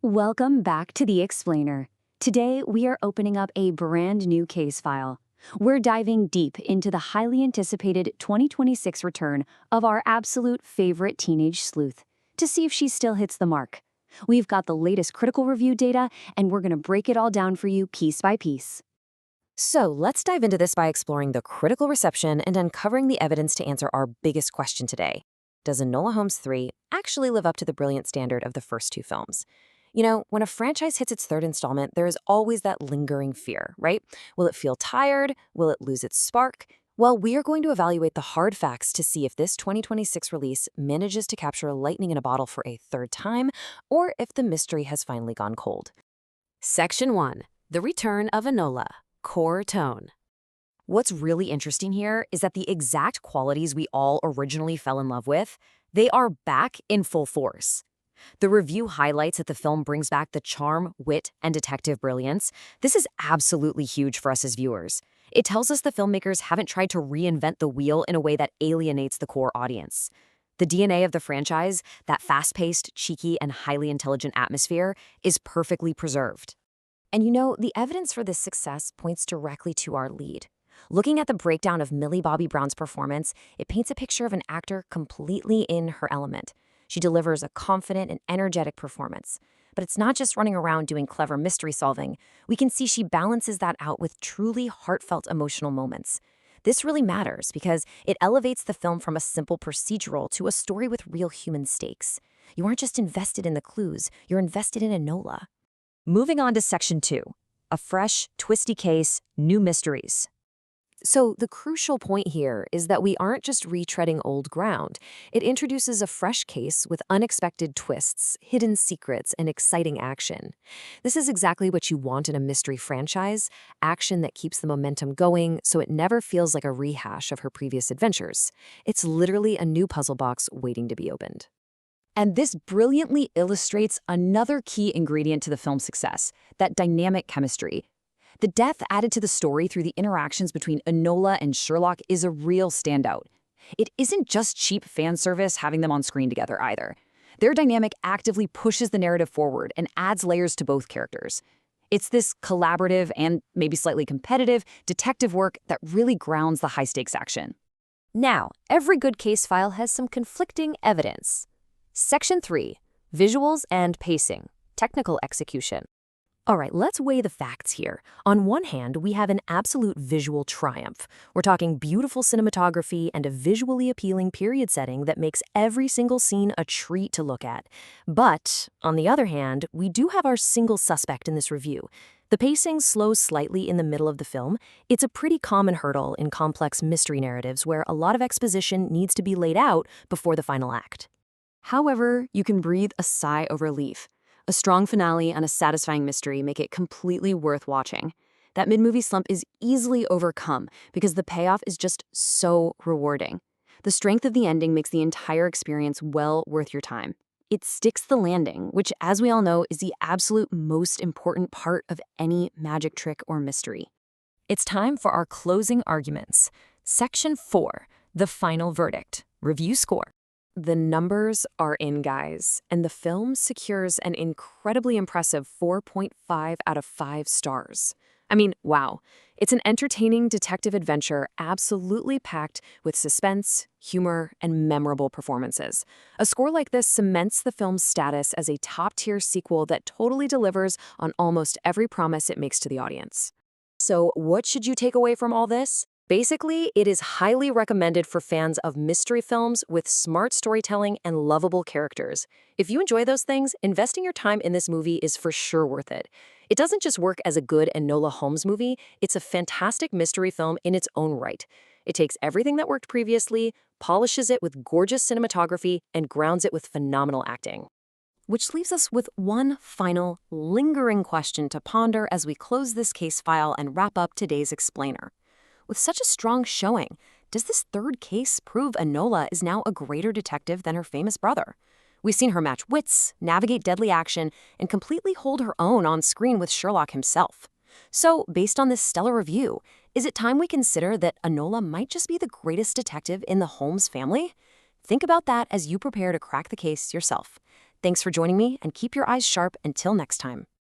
Welcome back to The Explainer. Today, we are opening up a brand new case file. We're diving deep into the highly anticipated 2026 return of our absolute favorite teenage sleuth to see if she still hits the mark. We've got the latest critical review data, and we're going to break it all down for you piece by piece. So let's dive into this by exploring the critical reception and uncovering the evidence to answer our biggest question today. Does Enola Holmes 3 actually live up to the brilliant standard of the first two films? You know, when a franchise hits its third installment, there is always that lingering fear, right? Will it feel tired? Will it lose its spark? Well, we are going to evaluate the hard facts to see if this 2026 release manages to capture lightning in a bottle for a third time, or if the mystery has finally gone cold. Section 1. The Return of Enola. Core tone. What's really interesting here is that the exact qualities we all originally fell in love with, they are back in full force. The review highlights that the film brings back the charm, wit, and detective brilliance. This is absolutely huge for us as viewers. It tells us the filmmakers haven't tried to reinvent the wheel in a way that alienates the core audience. The DNA of the franchise, that fast-paced, cheeky, and highly intelligent atmosphere, is perfectly preserved. And you know, the evidence for this success points directly to our lead. Looking at the breakdown of Millie Bobby Brown's performance, it paints a picture of an actor completely in her element. She delivers a confident and energetic performance. But it's not just running around doing clever mystery solving. We can see she balances that out with truly heartfelt emotional moments. This really matters because it elevates the film from a simple procedural to a story with real human stakes. You aren't just invested in the clues, you're invested in Enola. Moving on to Section 2. A fresh, twisty case, new mysteries. So the crucial point here is that we aren't just retreading old ground. It introduces a fresh case with unexpected twists, hidden secrets, and exciting action. This is exactly what you want in a mystery franchise, action that keeps the momentum going so it never feels like a rehash of her previous adventures. It's literally a new puzzle box waiting to be opened. And this brilliantly illustrates another key ingredient to the film's success, that dynamic chemistry. The depth added to the story through the interactions between Enola and Sherlock is a real standout. It isn't just cheap fan service having them on screen together either. Their dynamic actively pushes the narrative forward and adds layers to both characters. It's this collaborative and maybe slightly competitive detective work that really grounds the high-stakes action. Now, every good case file has some conflicting evidence. Section 3. Visuals and pacing. Technical execution. All right, let's weigh the facts here. On one hand, we have an absolute visual triumph. We're talking beautiful cinematography and a visually appealing period setting that makes every single scene a treat to look at. But, on the other hand, we do have our single suspect in this review. The pacing slows slightly in the middle of the film. It's a pretty common hurdle in complex mystery narratives where a lot of exposition needs to be laid out before the final act. However, you can breathe a sigh of relief. A strong finale and a satisfying mystery make it completely worth watching. That mid-movie slump is easily overcome because the payoff is just so rewarding. The strength of the ending makes the entire experience well worth your time. It sticks the landing, which, as we all know, is the absolute most important part of any magic trick or mystery. It's time for our closing arguments. Section 4, the final verdict. Review score. The numbers are in, guys, and the film secures an incredibly impressive 4.5 out of 5 stars. I mean, wow. It's an entertaining detective adventure absolutely packed with suspense, humor, and memorable performances. A score like this cements the film's status as a top-tier sequel that totally delivers on almost every promise it makes to the audience. So, what should you take away from all this? Basically, it is highly recommended for fans of mystery films with smart storytelling and lovable characters. If you enjoy those things, investing your time in this movie is for sure worth it. It doesn't just work as a good Enola Holmes movie, it's a fantastic mystery film in its own right. It takes everything that worked previously, polishes it with gorgeous cinematography, and grounds it with phenomenal acting. Which leaves us with one final, lingering question to ponder as we close this case file and wrap up today's explainer. With such a strong showing, does this third case prove Enola is now a greater detective than her famous brother? We've seen her match wits, navigate deadly action, and completely hold her own on screen with Sherlock himself. So, based on this stellar review, is it time we consider that Enola might just be the greatest detective in the Holmes family? Think about that as you prepare to crack the case yourself. Thanks for joining me, and keep your eyes sharp until next time.